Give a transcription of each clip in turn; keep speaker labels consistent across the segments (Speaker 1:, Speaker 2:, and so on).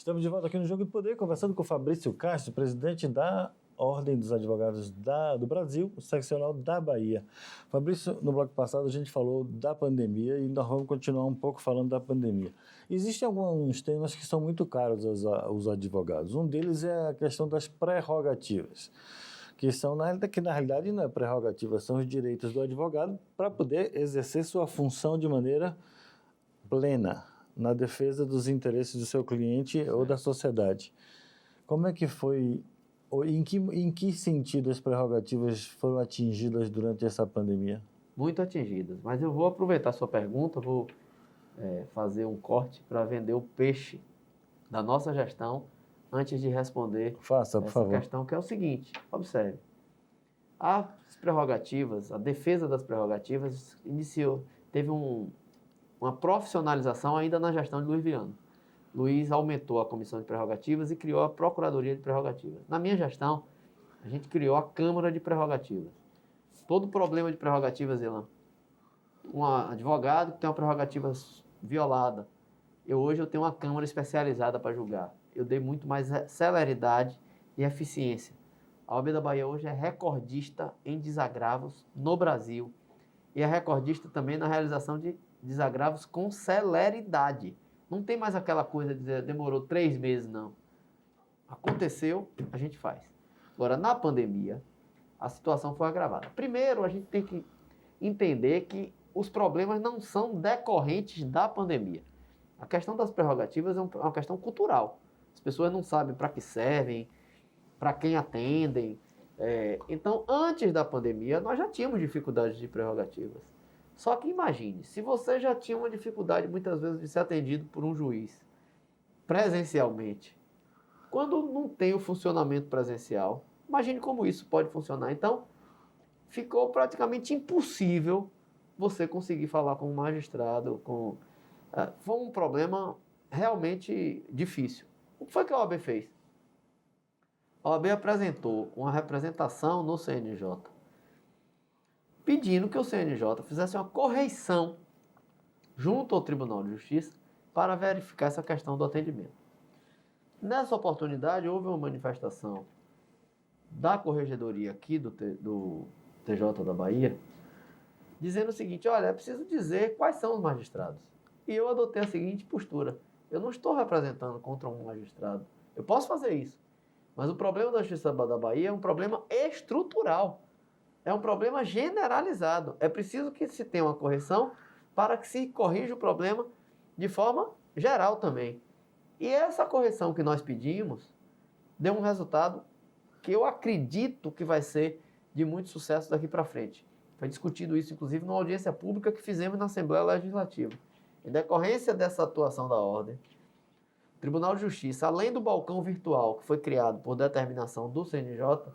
Speaker 1: Estamos de volta aqui no Jogo de Poder, conversando com o Fabrício Castro, presidente da Ordem dos Advogados do Brasil, seccional da Bahia. Fabrício, no bloco passado a gente falou da pandemia e nós vamos continuar um pouco falando da pandemia. Existem alguns temas que são muito caros aos advogados. Um deles é a questão das prerrogativas, que na realidade não é prerrogativa, são os direitos do advogado para poder exercer sua função de maneira plena, na defesa dos interesses do seu cliente ou da sociedade. Como é que foi, ou em que sentido as prerrogativas foram atingidas durante essa pandemia?
Speaker 2: Muito atingidas, mas eu vou aproveitar a sua pergunta, vou fazer um corte para vender o peixe da nossa gestão antes de responder
Speaker 1: Faça, por favor.
Speaker 2: questão, que é o seguinte: observe, as prerrogativas, a defesa das prerrogativas teve uma profissionalização ainda na gestão de Luiz Viana. Luiz aumentou a comissão de prerrogativas e criou a Procuradoria de Prerrogativas. Na minha gestão, a gente criou a Câmara de Prerrogativas. Todo problema de prerrogativas, Elan, um advogado que tem uma prerrogativa violada, hoje eu tenho uma Câmara especializada para julgar. Eu dei muito mais celeridade e eficiência. A OAB da Bahia hoje é recordista em desagravos no Brasil e é recordista também na realização de desagravos com celeridade. Não tem mais aquela coisa de dizer, demorou 3 meses, não. Aconteceu, a gente faz. Agora, na pandemia, a situação foi agravada. Primeiro, a gente tem que entender que os problemas não são decorrentes da pandemia. A questão das prerrogativas é uma questão cultural. As pessoas não sabem para que servem, para quem atendem. Então, antes da pandemia, nós já tínhamos dificuldades de prerrogativas. Só que imagine, se você já tinha uma dificuldade muitas vezes de ser atendido por um juiz presencialmente, quando não tem o funcionamento presencial, imagine como isso pode funcionar. Então, ficou praticamente impossível você conseguir falar com um magistrado. Foi um problema realmente difícil. O que foi que a OAB fez? A OAB apresentou uma representação no CNJ, pedindo que o CNJ fizesse uma correição junto ao Tribunal de Justiça para verificar essa questão do atendimento. Nessa oportunidade, houve uma manifestação da Corregedoria aqui do TJ da Bahia, dizendo o seguinte: olha, é preciso dizer quais são os magistrados. E eu adotei a seguinte postura: eu não estou representando contra um magistrado. Eu posso fazer isso, mas o problema da Justiça da Bahia é um problema estrutural. É um problema generalizado. É preciso que se tenha uma correção para que se corrija o problema de forma geral também. E essa correção que nós pedimos deu um resultado que eu acredito que vai ser de muito sucesso daqui para frente. Foi discutido isso, inclusive, numa audiência pública que fizemos na Assembleia Legislativa. Em decorrência dessa atuação da Ordem, o Tribunal de Justiça, além do balcão virtual que foi criado por determinação do CNJ,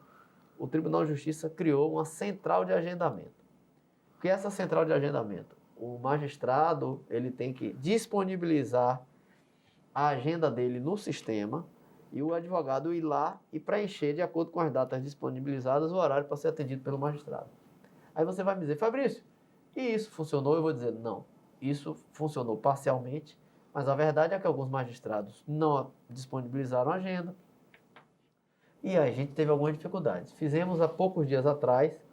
Speaker 2: o Tribunal de Justiça criou uma central de agendamento. O que é essa central de agendamento? O magistrado ele tem que disponibilizar a agenda dele no sistema e o advogado ir lá e preencher, de acordo com as datas disponibilizadas, o horário para ser atendido pelo magistrado. Aí você vai me dizer: Fabrício, e isso funcionou? Eu vou dizer: não, isso funcionou parcialmente, mas a verdade é que alguns magistrados não disponibilizaram a agenda, e a gente teve algumas dificuldades. Fizemos há poucos dias atrás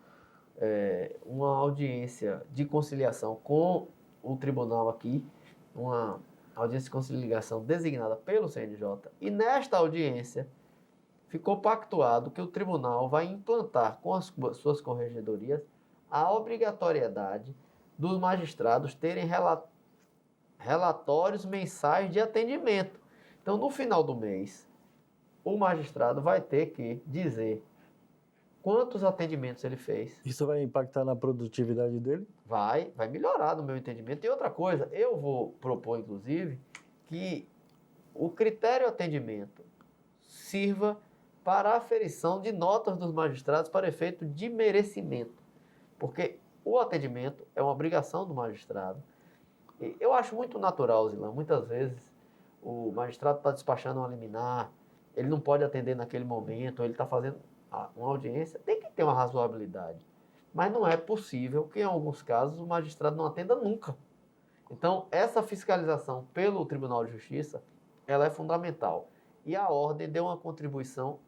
Speaker 2: uma audiência de conciliação com o tribunal aqui, uma audiência de conciliação designada pelo CNJ, e nesta audiência ficou pactuado que o tribunal vai implantar com as suas corregedorias a obrigatoriedade dos magistrados terem relatórios mensais de atendimento. Então, no final do mês, o magistrado vai ter que dizer quantos atendimentos ele fez.
Speaker 1: Isso vai impactar na produtividade dele?
Speaker 2: Vai melhorar no meu entendimento. E outra coisa, eu vou propor, inclusive, que o critério atendimento sirva para a aferição de notas dos magistrados para efeito de merecimento. Porque o atendimento é uma obrigação do magistrado. E eu acho muito natural, Zilan, muitas vezes o magistrado está despachando uma liminar, ele não pode atender naquele momento, ou ele está fazendo uma audiência, tem que ter uma razoabilidade. Mas não é possível que, em alguns casos, o magistrado não atenda nunca. Então, essa fiscalização pelo Tribunal de Justiça ela é fundamental. E a ordem deu uma contribuição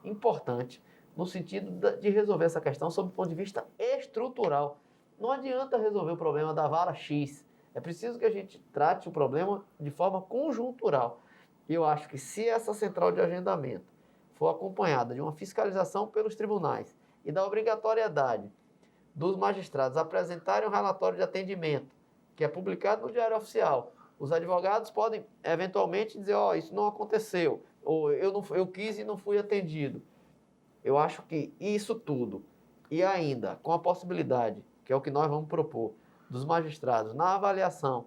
Speaker 2: importante no sentido de resolver essa questão sob o ponto de vista estrutural. Não adianta resolver o problema da vara X. É preciso que a gente trate o problema de forma conjuntural. E eu acho que se essa central de agendamento for acompanhada de uma fiscalização pelos tribunais e da obrigatoriedade dos magistrados apresentarem um relatório de atendimento, que é publicado no Diário Oficial, os advogados podem eventualmente dizer, isso não aconteceu, ou eu quis e não fui atendido. Eu acho que isso tudo, e ainda com a possibilidade, que é o que nós vamos propor, dos magistrados na avaliação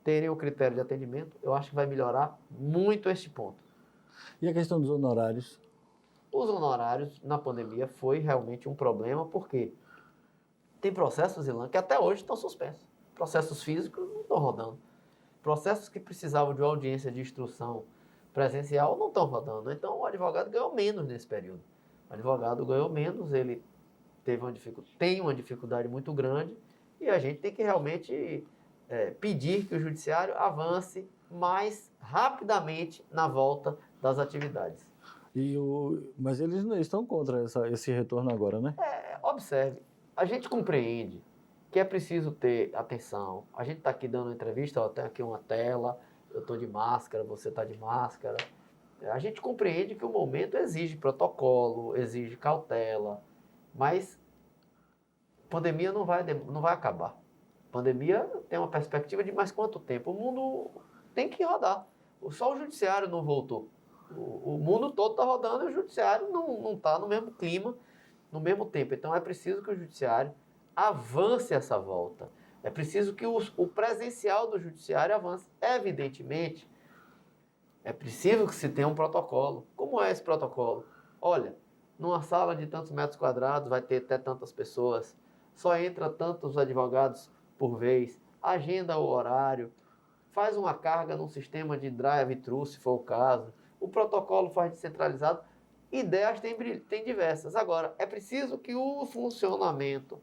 Speaker 2: terem o critério de atendimento, eu acho que vai melhorar muito este ponto.
Speaker 1: E a questão dos honorários?
Speaker 2: Os honorários na pandemia foi realmente um problema, porque tem processos, Ilan, que até hoje estão suspensos. Processos físicos não estão rodando. Processos que precisavam de uma audiência de instrução presencial não estão rodando. Então, o advogado ganhou menos nesse período. O advogado ganhou menos, ele tem uma dificuldade muito grande e a gente tem que realmente pedir que o judiciário avance mais rapidamente na volta das atividades.
Speaker 1: Mas eles estão contra esse retorno agora, né?
Speaker 2: Observe, a gente compreende que é preciso ter atenção. A gente está aqui dando uma entrevista, tem aqui uma tela, eu estou de máscara, você está de máscara. A gente compreende que o momento exige protocolo, exige cautela, mas a pandemia não vai acabar. A pandemia tem uma perspectiva de mais quanto tempo? O mundo tem que rodar. Só o judiciário não voltou. O mundo todo está rodando e o judiciário não está no mesmo clima, no mesmo tempo. Então é preciso que o judiciário avance essa volta. É preciso que o presencial do judiciário avance. Evidentemente, é preciso que se tenha um protocolo. Como é esse protocolo? Olha, numa sala de tantos metros quadrados vai ter até tantas pessoas, só entra tantos advogados por vez, agenda o horário, faz uma carga num sistema de drive-thru, se for o caso. O protocolo faz descentralizado. Ideias tem diversas. Agora, é preciso que o funcionamento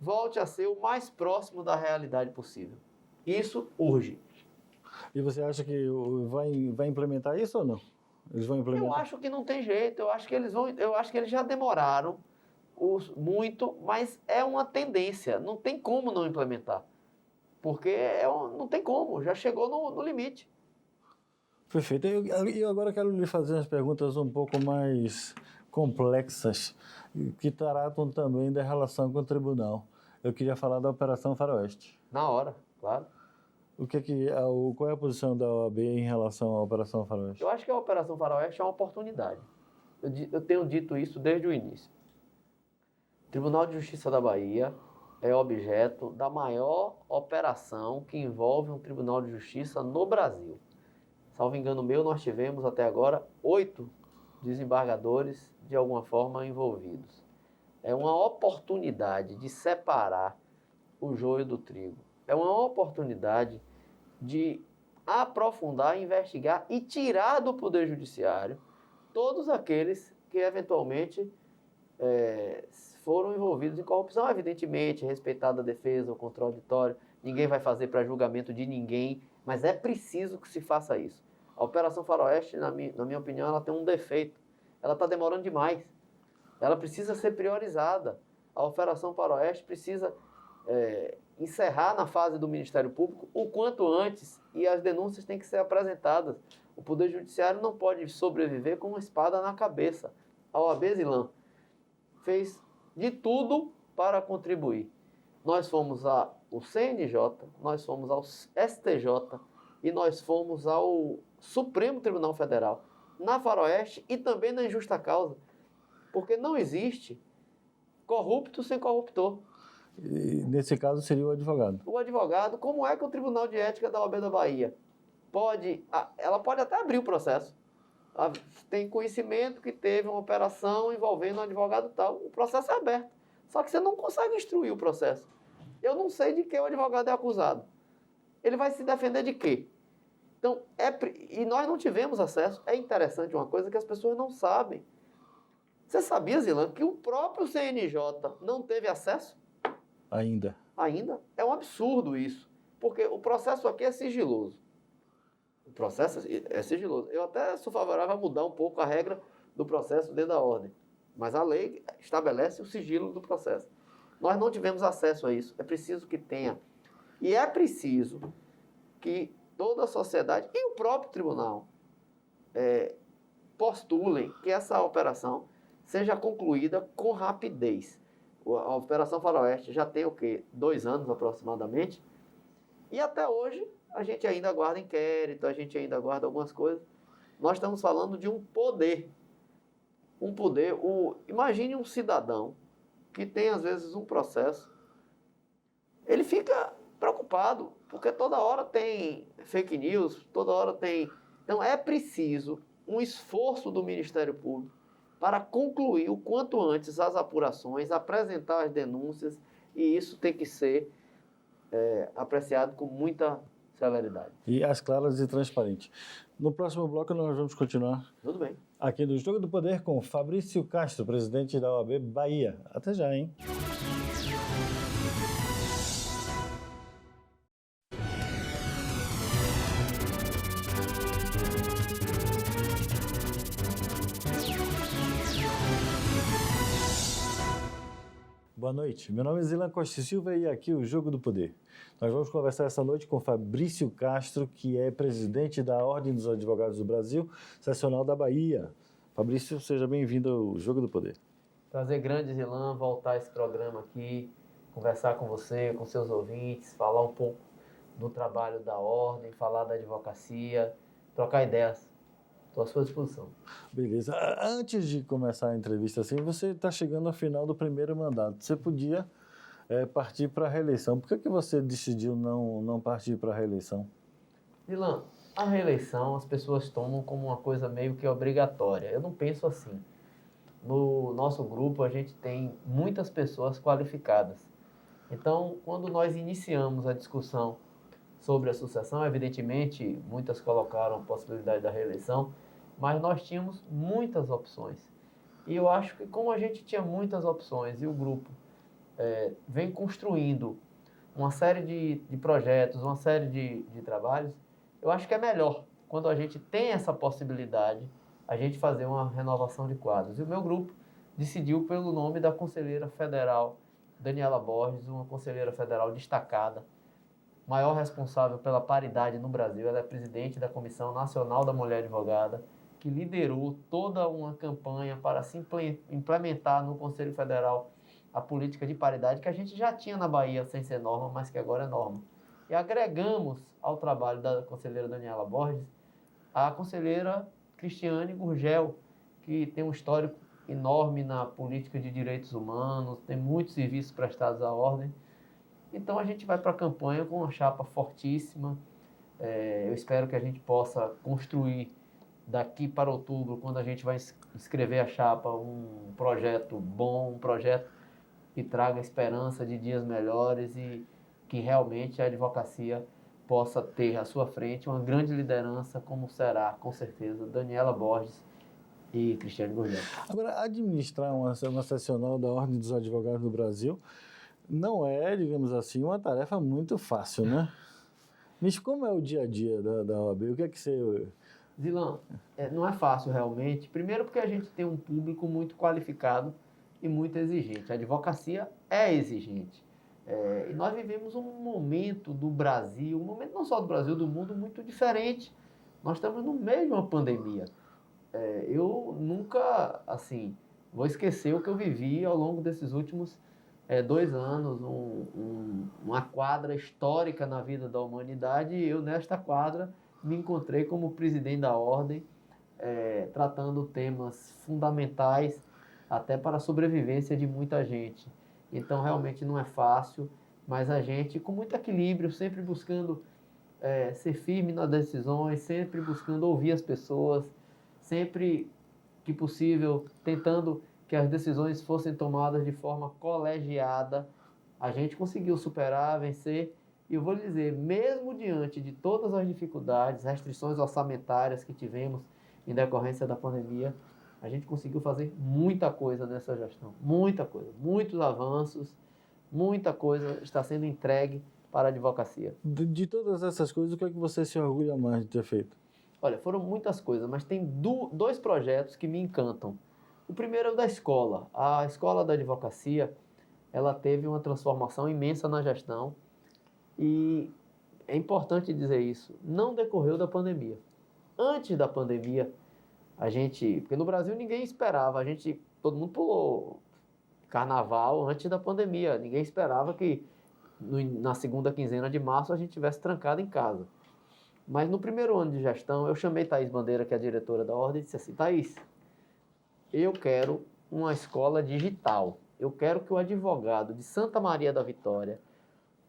Speaker 2: volte a ser o mais próximo da realidade possível. Isso urge.
Speaker 1: E você acha que vai implementar isso ou não? Eles vão implementar?
Speaker 2: Eu acho que não tem jeito. Eu acho que eles já demoraram muito, mas é uma tendência. Não tem como não implementar. Porque não tem como, já chegou no limite.
Speaker 1: Perfeito. Eu agora quero lhe fazer umas perguntas um pouco mais complexas, que tratam também da relação com o tribunal. Eu queria falar da Operação Faroeste.
Speaker 2: Na hora, claro.
Speaker 1: Qual é a posição da OAB em relação à Operação Faroeste?
Speaker 2: Eu acho que a Operação Faroeste é uma oportunidade. Eu tenho dito isso desde o início. O Tribunal de Justiça da Bahia é objeto da maior operação que envolve um Tribunal de Justiça no Brasil. Salvo engano meu, nós tivemos até agora 8 desembargadores de alguma forma envolvidos. É uma oportunidade de separar o joio do trigo. É uma oportunidade de aprofundar, investigar e tirar do Poder Judiciário todos aqueles que eventualmente foram envolvidos em corrupção. Evidentemente, respeitada a defesa, o contraditório, ninguém vai fazer para julgamento de ninguém, mas é preciso que se faça isso. A Operação Faroeste, na minha opinião, ela tem um defeito. Ela está demorando demais. Ela precisa ser priorizada. A Operação Faroeste precisa encerrar na fase do Ministério Público o quanto antes e as denúncias têm que ser apresentadas. O Poder Judiciário não pode sobreviver com uma espada na cabeça. A OAB, Zilan, fez de tudo para contribuir. Nós fomos ao CNJ, nós fomos ao STJ e nós fomos ao Supremo Tribunal Federal, na Faroeste e também na injusta causa, porque não existe corrupto sem corruptor.
Speaker 1: E, nesse caso, seria o advogado.
Speaker 2: O advogado, como é que o Tribunal de Ética da OAB da Bahia ela pode até abrir o processo. Ela tem conhecimento que teve uma operação envolvendo um advogado tal, o processo é aberto. Só que você não consegue instruir o processo. Eu não sei de que o advogado é acusado. Ele vai se defender de quê? Então, e nós não tivemos acesso. É interessante uma coisa que as pessoas não sabem. Você sabia, Zilan, que o próprio CNJ não teve acesso?
Speaker 1: Ainda.
Speaker 2: Ainda? É um absurdo isso. Porque o processo aqui é sigiloso. processo é sigiloso. Eu até sou favorável a mudar um pouco a regra do processo dentro da ordem, mas a lei estabelece o sigilo do processo. Nós não tivemos acesso a isso, é preciso que tenha. E é preciso que toda a sociedade e o próprio tribunal postulem que essa operação seja concluída com rapidez. A Operação Faroeste já tem o quê? 2 anos aproximadamente. E até hoje a gente ainda aguarda inquérito, a gente ainda aguarda algumas coisas. Nós estamos falando de um poder. Um poder. Imagine um cidadão que tem, às vezes, um processo. Ele fica preocupado, porque toda hora tem fake news, toda hora tem... Então, é preciso um esforço do Ministério Público para concluir o quanto antes as apurações, apresentar as denúncias, e isso tem que ser apreciado com muita celeridade.
Speaker 1: E às claras e transparente. No próximo bloco nós vamos continuar
Speaker 2: Tudo bem.
Speaker 1: aqui no Jogo do Poder com Fabrício Castro, presidente da OAB Bahia. Até já, hein? Boa noite, meu nome é Zilan Costa Silva e aqui o Jogo do Poder. Nós vamos conversar essa noite com Fabrício Castro, que é presidente da Ordem dos Advogados do Brasil, seccional da Bahia. Fabrício, seja bem-vindo ao Jogo do Poder.
Speaker 2: Prazer grande, Zilan, voltar a esse programa aqui, conversar com você, com seus ouvintes, falar um pouco do trabalho da Ordem, falar da advocacia, trocar ideias. Estou à sua disposição.
Speaker 1: Beleza. Antes de começar a entrevista, assim, você está chegando ao final do primeiro mandato. Você podia partir para a reeleição. Por que você decidiu não partir para a reeleição?
Speaker 2: Zilan, a reeleição as pessoas tomam como uma coisa meio que obrigatória. Eu não penso assim. No nosso grupo, a gente tem muitas pessoas qualificadas. Então, quando nós iniciamos a discussão sobre a sucessão, evidentemente, muitas colocaram a possibilidade da reeleição, mas nós tínhamos muitas opções. E eu acho que como a gente tinha muitas opções e o grupo vem construindo uma série de projetos, uma série de trabalhos, eu acho que é melhor, quando a gente tem essa possibilidade, a gente fazer uma renovação de quadros. E o meu grupo decidiu pelo nome da conselheira federal Daniela Borges, uma conselheira federal destacada, maior responsável pela paridade no Brasil. Ela é presidente da Comissão Nacional da Mulher Advogada, que liderou toda uma campanha para se implementar no Conselho Federal a política de paridade que a gente já tinha na Bahia sem ser norma, mas que agora é norma. E agregamos ao trabalho da conselheira Daniela Borges a conselheira Cristiane Gurgel, que tem um histórico enorme na política de direitos humanos, tem muitos serviços prestados à ordem. Então a gente vai para a campanha com uma chapa fortíssima. Eu espero que a gente possa construir daqui para outubro, quando a gente vai escrever a chapa, um projeto bom, um projeto que traga esperança de dias melhores e que realmente a advocacia possa ter à sua frente uma grande liderança, como será, com certeza, Daniela Borges e Cristiane Gurgel.
Speaker 1: Agora, administrar uma seccional da Ordem dos Advogados do Brasil não é, digamos assim, uma tarefa muito fácil, né? Mas como é o dia a dia da OAB? O que é que você...
Speaker 2: Zilan, não é fácil realmente. Primeiro porque a gente tem um público muito qualificado e muito exigente. A advocacia é exigente. E nós vivemos um momento do Brasil, um momento não só do Brasil, do mundo, muito diferente. Nós estamos no meio de uma pandemia. Eu nunca, assim, vou esquecer o que eu vivi ao longo desses últimos 2 anos, uma quadra histórica na vida da humanidade, e eu, nesta quadra, me encontrei como presidente da Ordem, tratando temas fundamentais até para a sobrevivência de muita gente. Então, realmente não é fácil, mas a gente, com muito equilíbrio, sempre buscando ser firme nas decisões, sempre buscando ouvir as pessoas, sempre que possível, tentando que as decisões fossem tomadas de forma colegiada. A gente conseguiu superar, vencer. E eu vou lhe dizer, mesmo diante de todas as dificuldades, restrições orçamentárias que tivemos em decorrência da pandemia, a gente conseguiu fazer muita coisa nessa gestão. Muita coisa. Muitos avanços, muita coisa está sendo entregue para a advocacia.
Speaker 1: De todas essas coisas, o que é que você se orgulha mais de ter feito?
Speaker 2: Olha, foram muitas coisas, mas tem dois projetos que me encantam. O primeiro é o da escola. A escola da advocacia, ela teve uma transformação imensa na gestão e é importante dizer isso, não decorreu da pandemia. Antes da pandemia, porque no Brasil ninguém esperava, todo mundo pulou carnaval antes da pandemia, ninguém esperava que na segunda quinzena de março a gente tivesse trancado em casa. Mas no primeiro ano de gestão, eu chamei Thaís Bandeira, que é a diretora da Ordem, e disse assim, Thaís, eu quero uma escola digital. Eu quero que o advogado de Santa Maria da Vitória,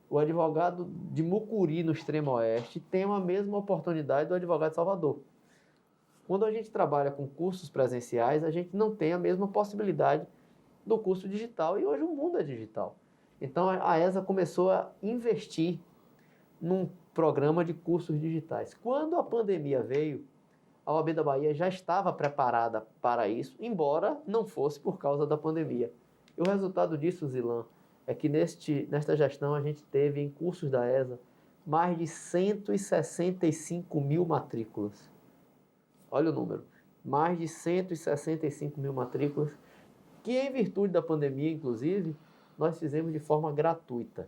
Speaker 2: o advogado de Mucuri, no extremo oeste, tenha a mesma oportunidade do advogado de Salvador. Quando a gente trabalha com cursos presenciais, a gente não tem a mesma possibilidade do curso digital, e hoje o mundo é digital. Então a ESA começou a investir num programa de cursos digitais. Quando a pandemia veio, a OAB da Bahia já estava preparada para isso, embora não fosse por causa da pandemia. E o resultado disso, Zilan, é que nesta gestão a gente teve em cursos da ESA mais de 165 mil matrículas. Olha o número, mais de 165 mil matrículas, que em virtude da pandemia, inclusive, nós fizemos de forma gratuita.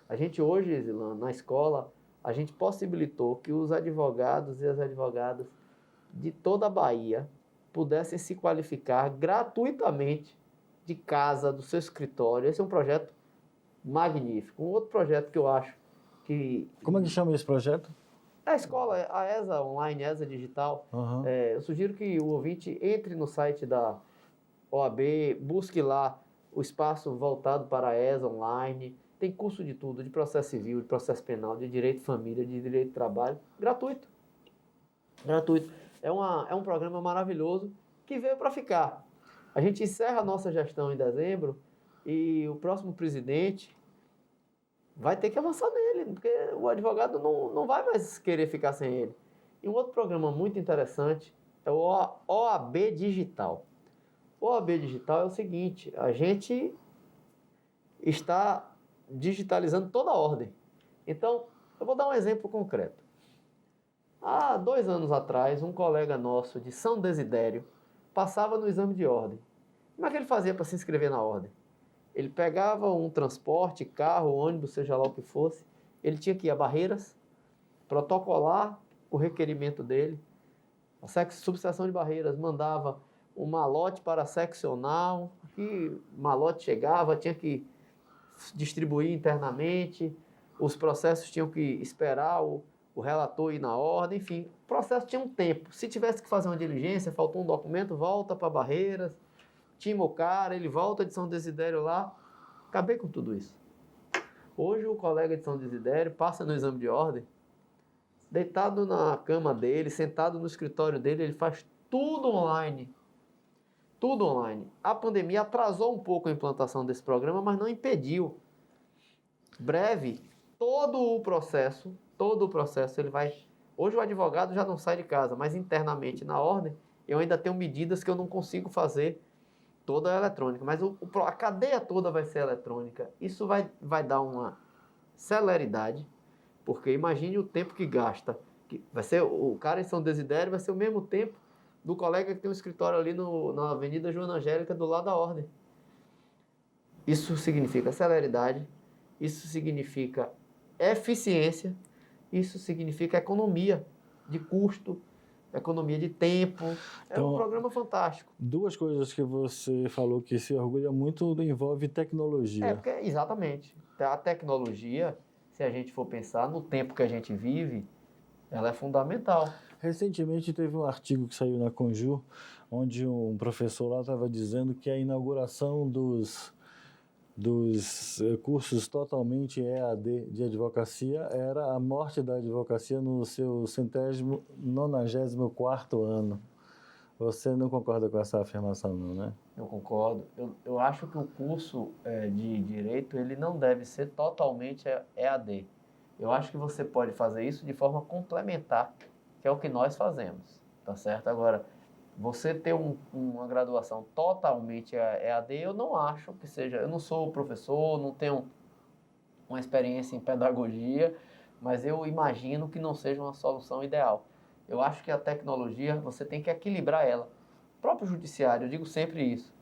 Speaker 2: A gente hoje, Zilan, na escola, a gente possibilitou que os advogados e as advogadas de toda a Bahia pudessem se qualificar gratuitamente de casa, do seu escritório. Esse é um projeto magnífico. Um outro projeto que eu acho que...
Speaker 1: Como é que chama esse projeto?
Speaker 2: A escola, a ESA Online, ESA Digital.
Speaker 1: Uhum.
Speaker 2: Eu sugiro que o ouvinte entre no site da OAB, busque lá o espaço voltado para a ESA Online. Tem curso de tudo, de processo civil, de processo penal, de direito de família, de direito de trabalho. Gratuito. Gratuito. É um programa maravilhoso que veio para ficar. A gente encerra a nossa gestão em dezembro e o próximo presidente vai ter que avançar nele, porque o advogado não vai mais querer ficar sem ele. E um outro programa muito interessante é o OAB Digital. O OAB Digital é o seguinte, a gente está digitalizando toda a ordem. Então, eu vou dar um exemplo concreto. Há 2 anos atrás, um colega nosso de São Desidério passava no exame de ordem. Como é que ele fazia para se inscrever na ordem? Ele pegava um transporte, carro, ônibus, seja lá o que fosse, ele tinha que ir a Barreiras, protocolar o requerimento dele, a subseção de Barreiras mandava um malote para a seccional, que malote chegava, tinha que distribuir internamente, os processos tinham que esperar o relator ir na ordem, enfim, o processo tinha um tempo. Se tivesse que fazer uma diligência, faltou um documento, volta para Barreiras, tima o cara, ele volta de São Desidério lá, acabei com tudo isso. Hoje o colega de São Desidério passa no exame de ordem, deitado na cama dele, sentado no escritório dele, ele faz tudo online. Tudo online. A pandemia atrasou um pouco a implantação desse programa, mas não impediu. Breve, todo o processo ele vai... Hoje o advogado já não sai de casa, mas internamente na ordem, eu ainda tenho medidas que eu não consigo fazer toda eletrônica, mas a cadeia toda vai ser eletrônica. Isso vai dar uma celeridade, porque imagine o tempo que gasta. Vai ser, o cara em São Desidério vai ser o mesmo tempo do colega que tem um escritório ali na Avenida Joana Angélica, do lado da ordem. Isso significa celeridade, isso significa eficiência, isso significa economia de custo, economia de tempo. É um programa fantástico.
Speaker 1: 2 coisas que você falou que se orgulha muito envolve tecnologia.
Speaker 2: Exatamente. A tecnologia, se a gente for pensar no tempo que a gente vive, ela é fundamental.
Speaker 1: Recentemente teve um artigo que saiu na Conjur, onde um professor lá estava dizendo que a inauguração dos cursos totalmente EAD de advocacia era a morte da advocacia no seu 194º ano. Você não concorda com essa afirmação, não, né?
Speaker 2: Eu concordo. Eu acho que o curso de Direito ele não deve ser totalmente EAD. Eu acho que você pode fazer isso de forma complementar, que é o que nós fazemos, tá certo? Agora, você ter uma graduação totalmente EAD, eu não acho que seja... Eu não sou professor, não tenho uma experiência em pedagogia, mas eu imagino que não seja uma solução ideal. Eu acho que a tecnologia, você tem que equilibrar ela. O próprio judiciário, eu digo sempre isso.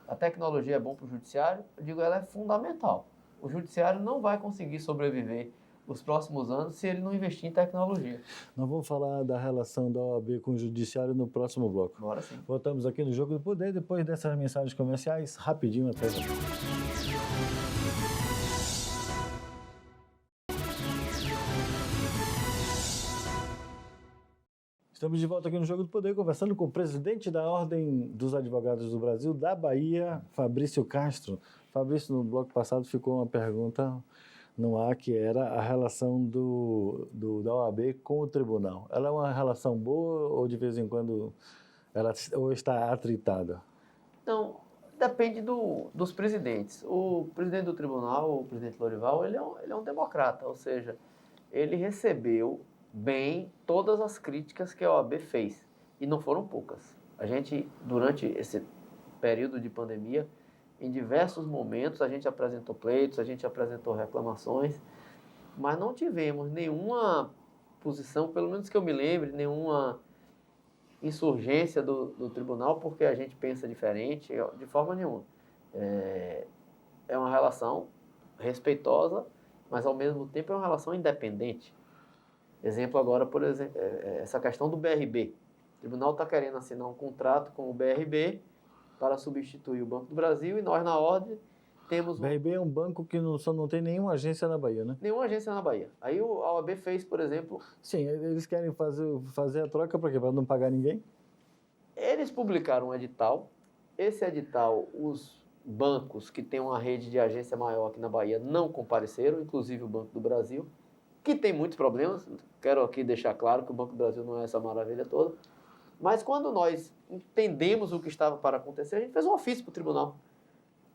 Speaker 2: A tecnologia é bom para o judiciário, eu digo ela é fundamental. O judiciário não vai conseguir sobreviver os próximos anos se ele não investir em tecnologia.
Speaker 1: Nós vamos falar da relação da OAB com o Judiciário no próximo bloco.
Speaker 2: Bora sim.
Speaker 1: Voltamos aqui no Jogo do Poder, depois dessas mensagens comerciais, rapidinho até já. Estamos de volta aqui no Jogo do Poder, conversando com o presidente da Ordem dos Advogados do Brasil, da Bahia, Fabrício Castro. Fabrício, no bloco passado ficou uma pergunta no ar, que era a relação da OAB com o tribunal. Ela é uma relação boa ou de vez em quando ela ou está atritada?
Speaker 2: Então, depende dos presidentes. O presidente do tribunal, o presidente Lorival, ele é um democrata, ou seja, ele recebeu bem todas as críticas que a OAB fez, e não foram poucas. A gente, durante esse período de pandemia, em diversos momentos, a gente apresentou pleitos, a gente apresentou reclamações, mas não tivemos nenhuma posição, pelo menos que eu me lembre, nenhuma insurgência do tribunal, porque a gente pensa diferente, de forma nenhuma. É uma relação respeitosa, mas ao mesmo tempo é uma relação independente. Exemplo agora, por exemplo, essa questão do BRB. O tribunal está querendo assinar um contrato com o BRB para substituir o Banco do Brasil, e nós, na ordem, temos...
Speaker 1: O BRB é um banco que não tem nenhuma agência na Bahia, né?
Speaker 2: Nenhuma agência na Bahia. Aí a OAB fez, por exemplo...
Speaker 1: Sim, eles querem fazer a troca para quê? Para não pagar ninguém?
Speaker 2: Eles publicaram um edital. Esse edital, os bancos que têm uma rede de agência maior aqui na Bahia não compareceram, inclusive o Banco do Brasil, que tem muitos problemas. Quero aqui deixar claro que o Banco do Brasil não é essa maravilha toda. Mas quando nós entendemos o que estava para acontecer, a gente fez um ofício para o tribunal.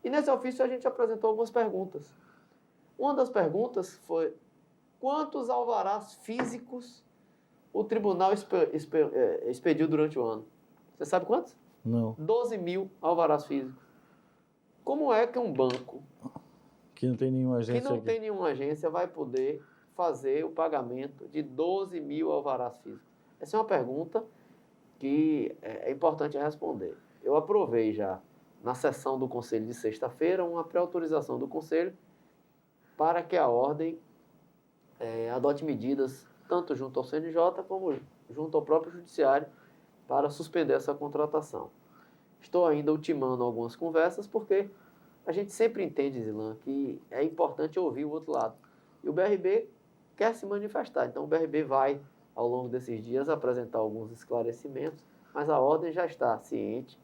Speaker 2: E nesse ofício a gente apresentou algumas perguntas. Uma das perguntas foi: quantos alvarás físicos o tribunal expediu durante o ano? Você sabe quantos?
Speaker 1: Não.
Speaker 2: 12 mil alvarás físicos. Como é que um banco
Speaker 1: que não tem nenhuma agência,
Speaker 2: tem nenhuma agência vai poder fazer o pagamento de 12 mil alvarás físicos? Essa é uma pergunta que é importante responder. Eu aprovei já, na sessão do Conselho de sexta-feira, uma pré-autorização do Conselho para que a Ordem adote medidas tanto junto ao CNJ como junto ao próprio Judiciário para suspender essa contratação. Estou ainda ultimando algumas conversas porque a gente sempre entende, Zilan, que é importante ouvir o outro lado. E o BRB quer se manifestar, então o BRB vai, ao longo desses dias, apresentar alguns esclarecimentos, mas a Ordem já está ciente,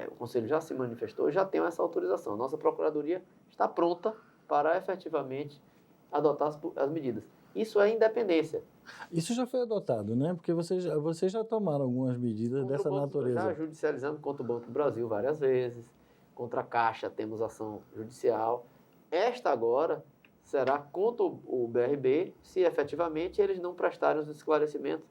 Speaker 2: o Conselho já se manifestou, já tem essa autorização. Nossa Procuradoria está pronta para efetivamente adotar as medidas. Isso é independência.
Speaker 1: Isso já foi adotado, né? Porque vocês já tomaram algumas medidas dessa natureza.
Speaker 2: Já judicializando contra o Banco do Brasil várias vezes, contra a Caixa temos ação judicial. Esta agora será contra o BRB, se efetivamente eles não prestarem os esclarecimentos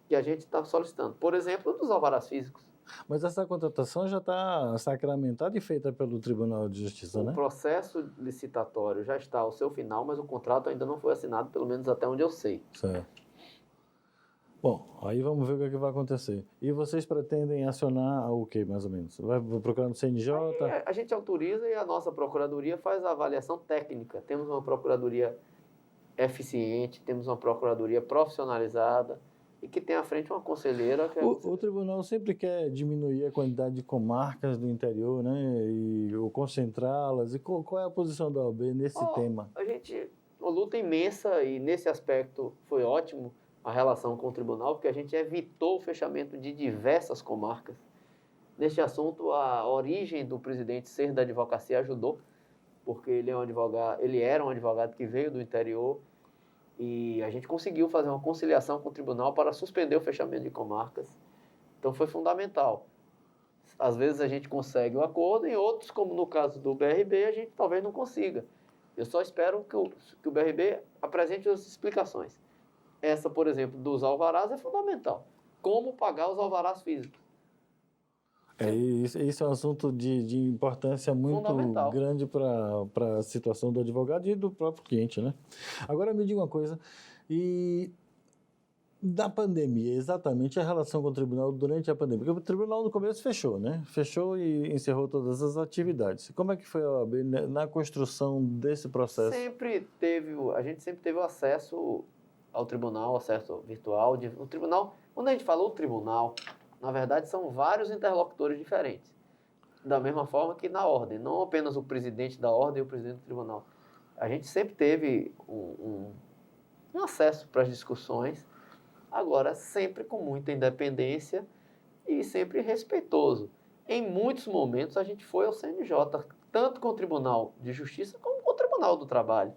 Speaker 2: que a gente está solicitando. Por exemplo, dos alvarás físicos.
Speaker 1: Mas essa contratação já está sacramentada e feita pelo Tribunal de Justiça, né?
Speaker 2: O processo licitatório já está ao seu final, mas o contrato ainda não foi assinado, pelo menos até onde eu sei.
Speaker 1: Certo. Bom, aí vamos ver o que vai acontecer. E vocês pretendem acionar o quê, mais ou menos? Vai procurar no CNJ?
Speaker 2: Aí a gente autoriza e a nossa Procuradoria faz a avaliação técnica. Temos uma Procuradoria eficiente, temos uma Procuradoria profissionalizada e que tem à frente uma conselheira.
Speaker 1: O tribunal sempre quer diminuir a quantidade de comarcas do interior, né? Ou concentrá-las. E qual é a posição da OAB nesse tema?
Speaker 2: A gente, uma luta imensa, e nesse aspecto foi ótimo a relação com o tribunal, porque a gente evitou o fechamento de diversas comarcas. Neste assunto, a origem do presidente ser da advocacia ajudou, porque ele era um advogado que veio do interior, e a gente conseguiu fazer uma conciliação com o tribunal para suspender o fechamento de comarcas. Então foi fundamental. Às vezes a gente consegue um acordo, em outros, como no caso do BRB, a gente talvez não consiga. Eu só espero que o BRB apresente as explicações. Essa, por exemplo, dos alvarás é fundamental. Como pagar os alvarás físicos?
Speaker 1: Isso é um assunto de importância muito grande para a situação do advogado e do próprio cliente, né? Agora me diga uma coisa, e Da pandemia, exatamente a relação com o tribunal durante a pandemia. Porque o tribunal no começo fechou, né? Fechou e encerrou todas as atividades. Como é que foi a OAB na construção desse processo?
Speaker 2: A gente sempre teve o acesso ao tribunal, acesso virtual. O tribunal, quando a gente falou tribunal, na verdade são vários interlocutores diferentes. Da mesma forma que na ordem, não apenas o presidente da ordem e o presidente do tribunal. A gente sempre teve um acesso para as discussões, agora sempre com muita independência e sempre respeitoso. Em muitos momentos a gente foi ao CNJ, tanto com o Tribunal de Justiça como com o Tribunal do Trabalho.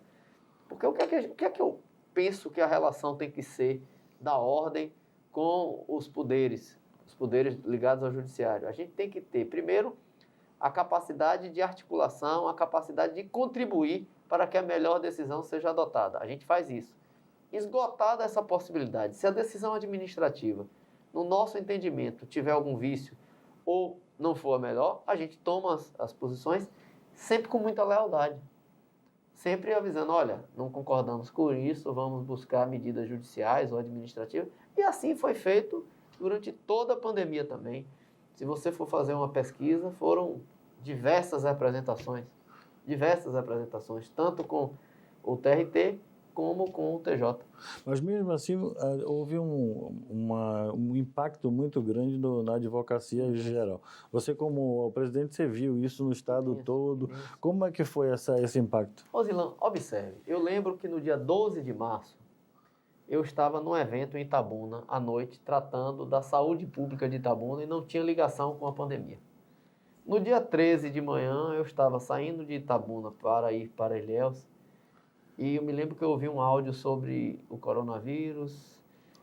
Speaker 2: Porque o que é que eu penso que a relação tem que ser da ordem com os poderes ligados ao judiciário? A gente tem que ter, primeiro, a capacidade de articulação, a capacidade de contribuir para que a melhor decisão seja adotada. A gente faz isso. Esgotada essa possibilidade, se a decisão administrativa, no nosso entendimento, tiver algum vício ou não for a melhor, a gente toma as posições sempre com muita lealdade. Sempre avisando, olha, não concordamos com isso, vamos buscar medidas judiciais ou administrativas. E assim foi feito durante toda a pandemia também. Se você for fazer uma pesquisa, foram diversas apresentações, tanto com o TRT como com o TJ.
Speaker 1: Mas mesmo assim, houve um impacto muito grande na advocacia geral. Você, como presidente, você viu isso no estado todo. Como é que foi esse impacto?
Speaker 2: Rosilan, observe, eu lembro que no dia 12 de março, eu estava num evento em Itabuna, à noite, tratando da saúde pública de Itabuna e não tinha ligação com a pandemia. No dia 13 de manhã, eu estava saindo de Itabuna para ir para Ilhéus, e eu me lembro que eu ouvi um áudio sobre o coronavírus,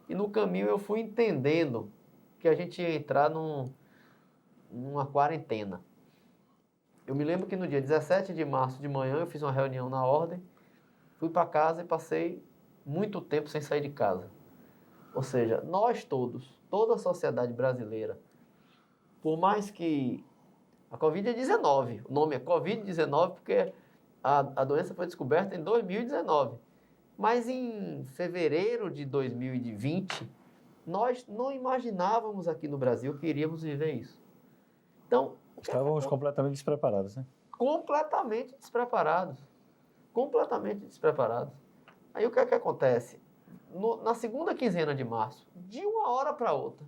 Speaker 2: e no caminho eu fui entendendo que a gente ia entrar numa quarentena. Eu me lembro que no dia 17 de março de manhã eu fiz uma reunião na ordem, fui para casa e passei muito tempo sem sair de casa. Ou seja, nós todos, toda a sociedade brasileira, por mais que a Covid-19, o nome é Covid-19 porque a doença foi descoberta em 2019. Mas em fevereiro de 2020, nós não imaginávamos aqui no Brasil que iríamos viver isso. Então,
Speaker 1: estávamos completamente despreparados, né?
Speaker 2: Completamente despreparados. Completamente despreparados. Aí o que é que acontece? Na segunda quinzena de março, de uma hora para outra,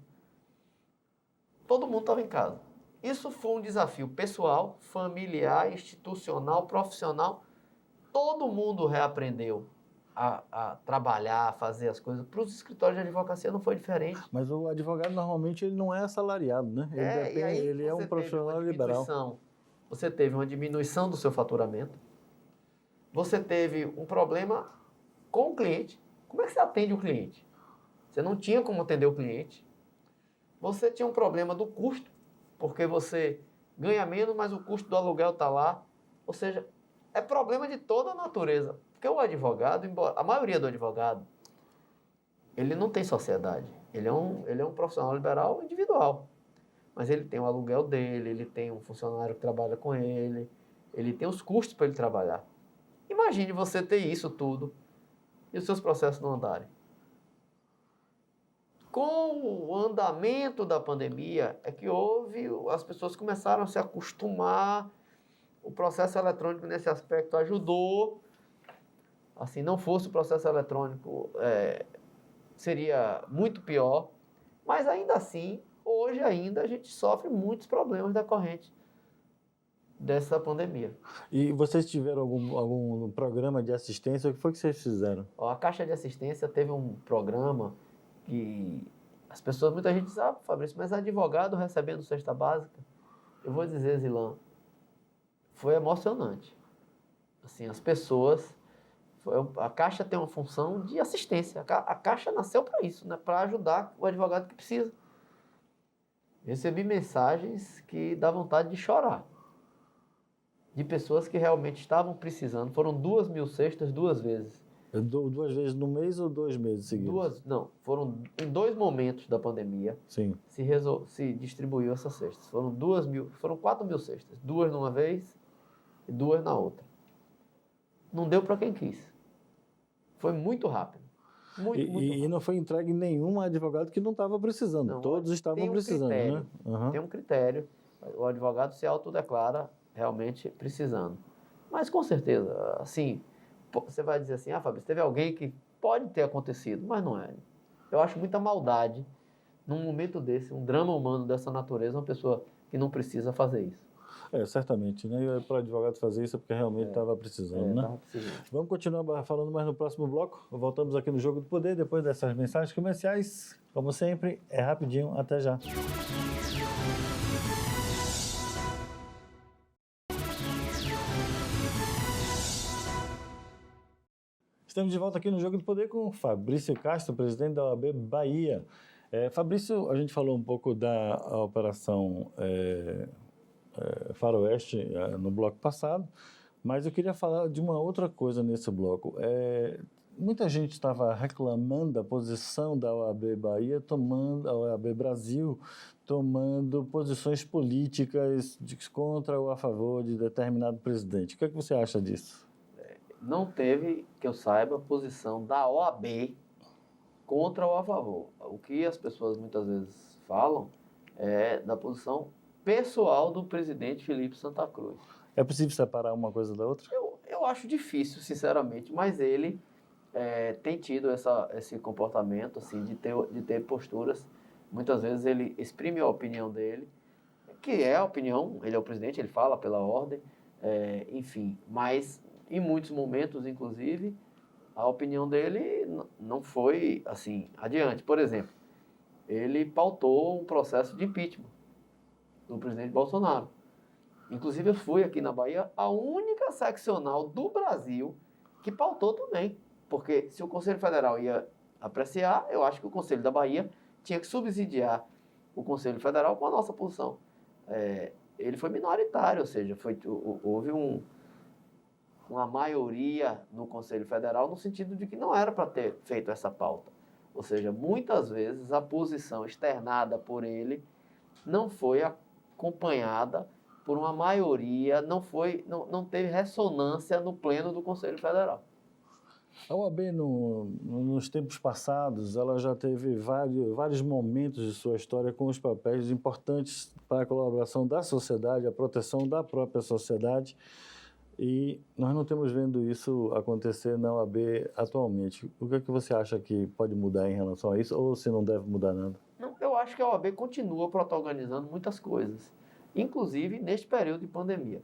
Speaker 2: todo mundo estava em casa. Isso foi um desafio pessoal, familiar, institucional, profissional. Todo mundo reaprendeu a trabalhar, a fazer as coisas. Para os escritórios de advocacia não foi diferente.
Speaker 1: Mas o advogado normalmente ele não é assalariado, né? Ele é um profissional liberal.
Speaker 2: Você teve uma diminuição do seu faturamento. Você teve um problema com o cliente. Como é que você atende o cliente? Você não tinha como atender o cliente. Você tinha um problema do custo, porque você ganha menos, mas o custo do aluguel está lá. Ou seja, é problema de toda a natureza. Porque o advogado, embora a maioria do advogado, ele não tem sociedade. Ele é um profissional liberal individual. Mas ele tem o aluguel dele, ele tem um funcionário que trabalha com ele tem os custos para ele trabalhar. Imagine você ter isso tudo e os seus processos não andarem. Com o andamento da pandemia, é que as pessoas começaram a se acostumar, o processo eletrônico nesse aspecto ajudou. Assim, não fosse o processo eletrônico, seria muito pior, mas ainda assim, hoje ainda a gente sofre muitos problemas decorrentes dessa pandemia.
Speaker 1: E vocês tiveram algum programa de assistência? O que foi que vocês fizeram?
Speaker 2: A Caixa de Assistência teve um programa que as pessoas, muita gente sabe, Fabrício, mas advogado recebendo cesta básica, eu vou dizer, Zilan, foi emocionante. Assim, as pessoas, a Caixa tem uma função de assistência. A Caixa nasceu para isso, né? Para ajudar o advogado que precisa. Recebi mensagens que dá vontade de chorar. De pessoas que realmente estavam precisando. Foram 2.000 cestas 2 vezes.
Speaker 1: 2 vezes no mês ou 2 meses seguidos?
Speaker 2: Foram em 2 momentos da pandemia.
Speaker 1: Sim.
Speaker 2: Se distribuiu essas cestas. Foram 4.000 cestas. 2 numa vez e 2 na outra. Não deu para quem quis. Foi muito rápido. Muito
Speaker 1: E não foi entregue nenhum advogado que não estava precisando.
Speaker 2: Não,
Speaker 1: Todos estavam
Speaker 2: tem um
Speaker 1: precisando, né?
Speaker 2: critério.
Speaker 1: Uhum.
Speaker 2: Tem um critério. O advogado se autodeclara realmente precisando. Mas com certeza, assim, você vai dizer assim, Fabrício, teve alguém que pode ter acontecido, mas não é. Eu acho muita maldade num momento desse, um drama humano dessa natureza, uma pessoa que não precisa fazer isso.
Speaker 1: Certamente, né? Para o advogado fazer isso é porque realmente estava precisando, né?
Speaker 2: Tava precisando.
Speaker 1: Vamos continuar falando mais no próximo bloco. Voltamos aqui no Jogo do Poder, depois dessas mensagens comerciais. Como sempre, é rapidinho. Até já. Estamos de volta aqui no Jogo do Poder com Fabrício Castro, presidente da OAB Bahia. Fabrício, a gente falou um pouco da operação Faroeste no bloco passado, mas eu queria falar de uma outra coisa nesse bloco. Muita gente estava reclamando da posição da OAB Bahia, a OAB Brasil, tomando posições políticas contra ou a favor de determinado presidente. O que é que você acha disso?
Speaker 2: Não teve, que eu saiba, posição da OAB contra ou a favor. O que as pessoas muitas vezes falam é da posição pessoal do presidente Felipe Santa Cruz.
Speaker 1: É possível separar uma coisa da outra?
Speaker 2: Eu acho difícil, sinceramente, mas ele tem tido esse comportamento assim, de ter posturas. Muitas vezes ele exprime a opinião dele, que é a opinião, ele é o presidente, ele fala pela ordem, enfim, mas em muitos momentos, inclusive, a opinião dele não foi assim adiante. Por exemplo, ele pautou um processo de impeachment do presidente Bolsonaro. Inclusive, eu fui aqui na Bahia a única seccional do Brasil que pautou também. Porque se o Conselho Federal ia apreciar, eu acho que o Conselho da Bahia tinha que subsidiar o Conselho Federal com a nossa posição. Ele foi minoritário, ou seja, houve uma maioria no Conselho Federal no sentido de que não era para ter feito essa pauta. Ou seja, muitas vezes a posição externada por ele não foi acompanhada por uma maioria, não teve ressonância no pleno do Conselho Federal.
Speaker 1: A OAB, nos tempos passados, ela já teve vários momentos de sua história com os papéis importantes para a colaboração da sociedade, a proteção da própria sociedade, e nós não estamos vendo isso acontecer na OAB atualmente. O que é que você acha que pode mudar em relação a isso, ou se não deve mudar nada?
Speaker 2: Não, eu acho que a OAB continua protagonizando muitas coisas, inclusive neste período de pandemia.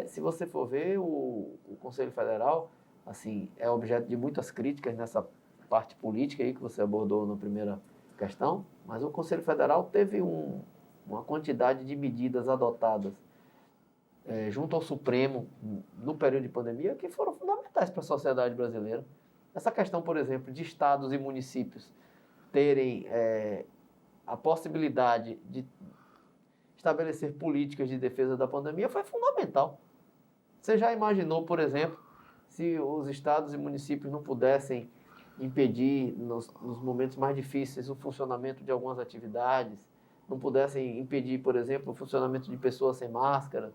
Speaker 2: Se você for ver, o Conselho Federal assim, é objeto de muitas críticas nessa parte política aí que você abordou na primeira questão, mas o Conselho Federal teve uma quantidade de medidas adotadas junto ao Supremo no período de pandemia que foram fundamentais para a sociedade brasileira. Essa questão, por exemplo, de estados e municípios terem a possibilidade de estabelecer políticas de defesa da pandemia foi fundamental. Você já imaginou, por exemplo, se os estados e municípios não pudessem impedir, nos momentos mais difíceis, o funcionamento de algumas atividades, não pudessem impedir, por exemplo, o funcionamento de pessoas sem máscara?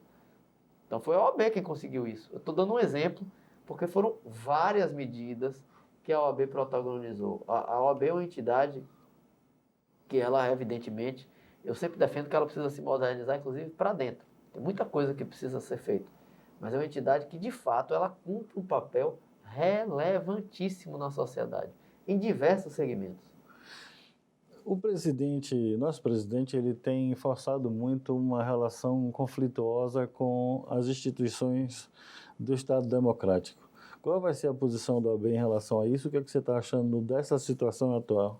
Speaker 2: Então foi a OAB quem conseguiu isso. Eu estou dando um exemplo, porque foram várias medidas que a OAB protagonizou. A OAB é uma entidade que ela, evidentemente, eu sempre defendo que ela precisa se modernizar, inclusive, para dentro. Tem muita coisa que precisa ser feita. Mas é uma entidade que, de fato, ela cumpre um papel relevantíssimo na sociedade, em diversos segmentos.
Speaker 1: Nosso presidente, ele tem forçado muito uma relação conflituosa com as instituições do Estado Democrático. Qual vai ser a posição da OAB em relação a isso? O que é que você está achando dessa situação atual?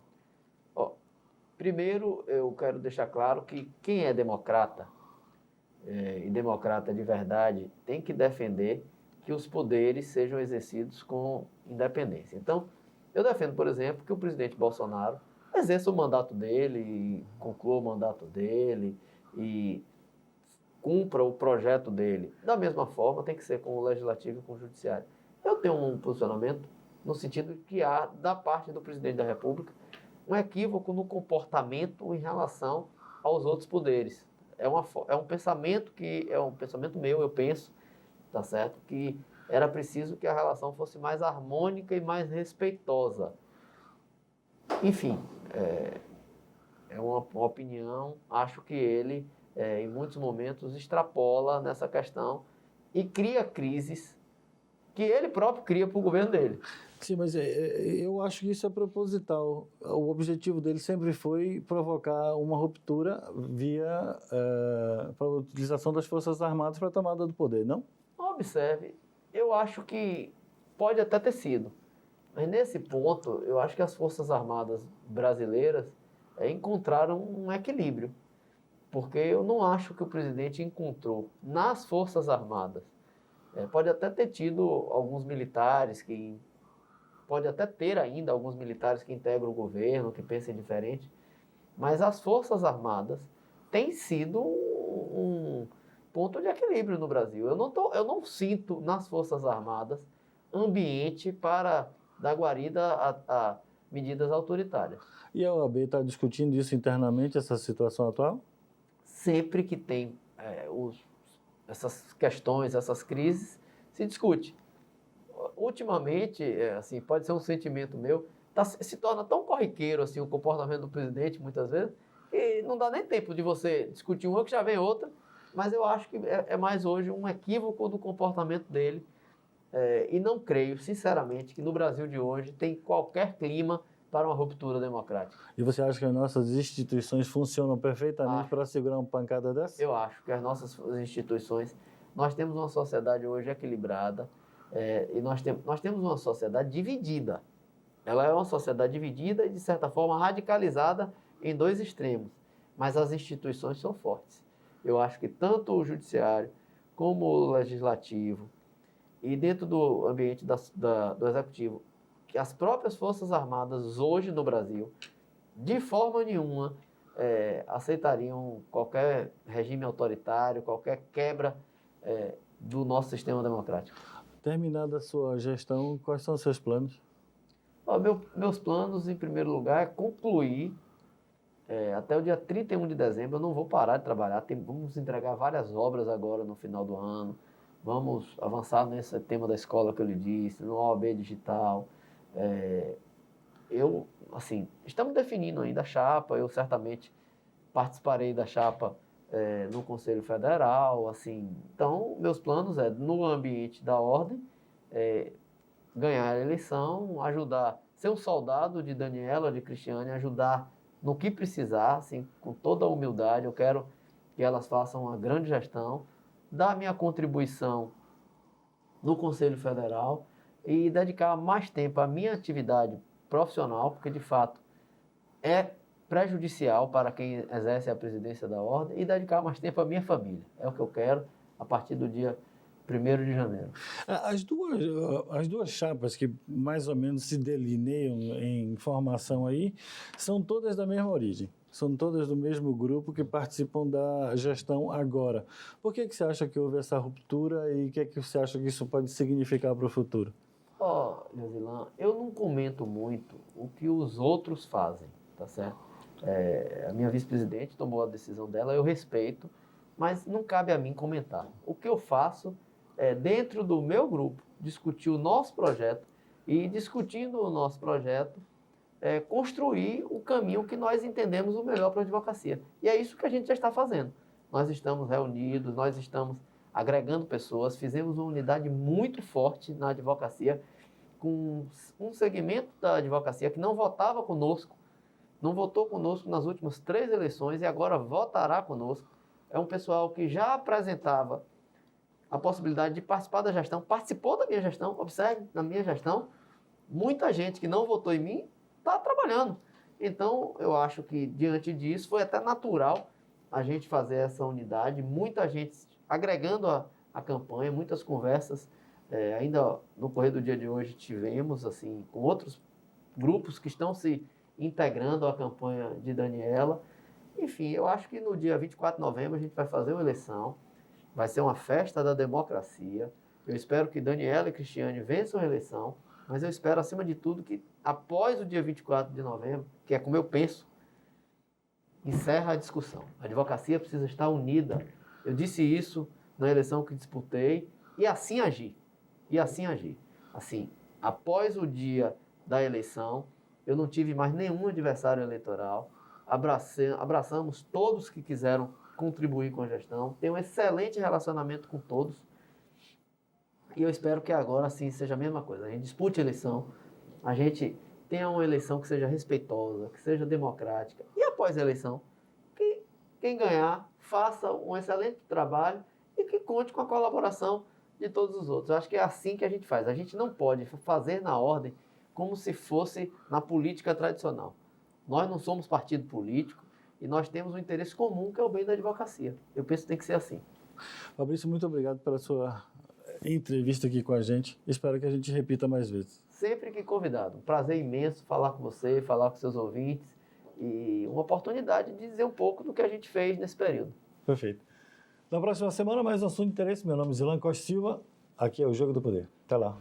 Speaker 2: Primeiro, eu quero deixar claro que quem é democrata, e democrata de verdade, tem que defender que os poderes sejam exercidos com independência. Então, eu defendo, por exemplo, que o presidente Bolsonaro exerça o mandato dele, e conclua o mandato dele e cumpra o projeto dele. Da mesma forma, tem que ser com o Legislativo e com o Judiciário. Eu tenho um posicionamento no sentido de que há, da parte do presidente da República, um equívoco no comportamento em relação aos outros poderes. É um pensamento meu, eu penso, tá certo? Que era preciso que a relação fosse mais harmônica e mais respeitosa. Enfim, é uma opinião. Acho que ele, em muitos momentos, extrapola nessa questão e cria crises que ele próprio cria para o governo dele.
Speaker 1: Sim, mas eu acho que isso é proposital. O objetivo dele sempre foi provocar uma ruptura via para a utilização das Forças Armadas para a tomada do poder, não?
Speaker 2: Observe, eu acho que pode até ter sido, mas nesse ponto, eu acho que as Forças Armadas brasileiras encontraram um equilíbrio, porque eu não acho que o presidente encontrou nas Forças Armadas. Pode até ter tido alguns militares que pode até ter ainda alguns militares que integram o governo, que pensem diferente, mas as Forças Armadas têm sido um ponto de equilíbrio no Brasil. Eu não sinto nas Forças Armadas ambiente para dar guarida a medidas autoritárias.
Speaker 1: E a OAB está discutindo isso internamente, essa situação atual?
Speaker 2: Sempre que tem essas questões, essas crises, se discute. Ultimamente, assim, pode ser um sentimento meu, se torna tão corriqueiro assim, o comportamento do presidente, muitas vezes, que não dá nem tempo de você discutir uma que já vem outra, mas eu acho que é mais hoje um equívoco do comportamento dele, e não creio, sinceramente, que no Brasil de hoje tem qualquer clima para uma ruptura democrática.
Speaker 1: E você acha que as nossas instituições funcionam perfeitamente para segurar uma pancada dessa?
Speaker 2: Eu acho que as nossas instituições, nós temos uma sociedade hoje equilibrada, e nós temos uma sociedade dividida. Ela é uma sociedade dividida e, de certa forma, radicalizada em dois extremos. Mas as instituições são fortes. Eu acho que tanto o judiciário como o legislativo e dentro do ambiente do executivo, que as próprias Forças Armadas hoje no Brasil, de forma nenhuma, aceitariam qualquer regime autoritário, qualquer quebra do nosso sistema democrático.
Speaker 1: Terminada a sua gestão, quais são os seus planos?
Speaker 2: Meus planos, em primeiro lugar, é concluir até o dia 31 de dezembro. Eu não vou parar de trabalhar. Vamos entregar várias obras agora no final do ano. Vamos avançar nesse tema da escola que eu lhe disse, no OAB digital. Estamos definindo ainda a chapa. Eu certamente participarei da chapa no Conselho Federal. Então, meus planos no ambiente da ordem, ganhar a eleição, ajudar, ser um soldado de Daniela, de Cristiane, ajudar no que precisar, assim, com toda a humildade. Eu quero que elas façam uma grande gestão, dar minha contribuição no Conselho Federal e dedicar mais tempo à minha atividade profissional, porque de fato é prejudicial para quem exerce a presidência da ordem, e dedicar mais tempo à minha família. É o que eu quero a partir do dia 1º de janeiro.
Speaker 1: As duas chapas que mais ou menos se delineiam em formação aí são todas da mesma origem. São todas do mesmo grupo que participam da gestão agora. Por que você acha que houve essa ruptura e o que você acha que isso pode significar para o futuro?
Speaker 2: Josilã, eu não comento muito o que os outros fazem, tá certo? A minha vice-presidente tomou a decisão dela, eu respeito, mas não cabe a mim comentar. O que eu faço dentro do meu grupo, discutir o nosso projeto e, discutindo o nosso projeto, construir o caminho que nós entendemos o melhor para a advocacia. E é isso que a gente já está fazendo. Nós estamos reunidos, nós estamos agregando pessoas, fizemos uma unidade muito forte na advocacia, com um segmento da advocacia que não votava conosco, não votou conosco nas últimas 3 eleições e agora votará conosco. É um pessoal que já apresentava a possibilidade de participar da gestão, participou da minha gestão. Observe, na minha gestão, muita gente que não votou em mim está trabalhando. Então, eu acho que, diante disso, foi até natural a gente fazer essa unidade, muita gente agregando a campanha, muitas conversas. Ainda no correr do dia de hoje tivemos, assim, com outros grupos que estão se integrando à campanha de Daniela. Enfim, eu acho que no dia 24 de novembro a gente vai fazer uma eleição, vai ser uma festa da democracia. Eu espero que Daniela e Cristiane vençam a eleição, mas eu espero, acima de tudo, que após o dia 24 de novembro, que é como eu penso, encerra a discussão. A advocacia precisa estar unida. Eu disse isso na eleição que disputei e assim agir. Assim, após o dia da eleição, Eu não tive mais nenhum adversário eleitoral. Abraçamos todos que quiseram contribuir com a gestão. Tenho um excelente relacionamento com todos. E eu espero que agora sim seja a mesma coisa. A gente dispute a eleição, a gente tenha uma eleição que seja respeitosa, que seja democrática. E após a eleição, que quem ganhar faça um excelente trabalho e que conte com a colaboração de todos os outros. Eu acho que é assim que a gente faz. A gente não pode fazer na ordem como se fosse na política tradicional. Nós não somos partido político e nós temos um interesse comum, que é o bem da advocacia. Eu penso que tem que ser assim.
Speaker 1: Fabrício, muito obrigado pela sua entrevista aqui com a gente. Espero que a gente repita mais vezes.
Speaker 2: Sempre que convidado. Um prazer imenso falar com você, falar com seus ouvintes e uma oportunidade de dizer um pouco do que a gente fez nesse período.
Speaker 1: Perfeito. Na próxima semana, mais um assunto de interesse. Meu nome é Zilan Costa Silva. Aqui é o Jogo do Poder. Até lá.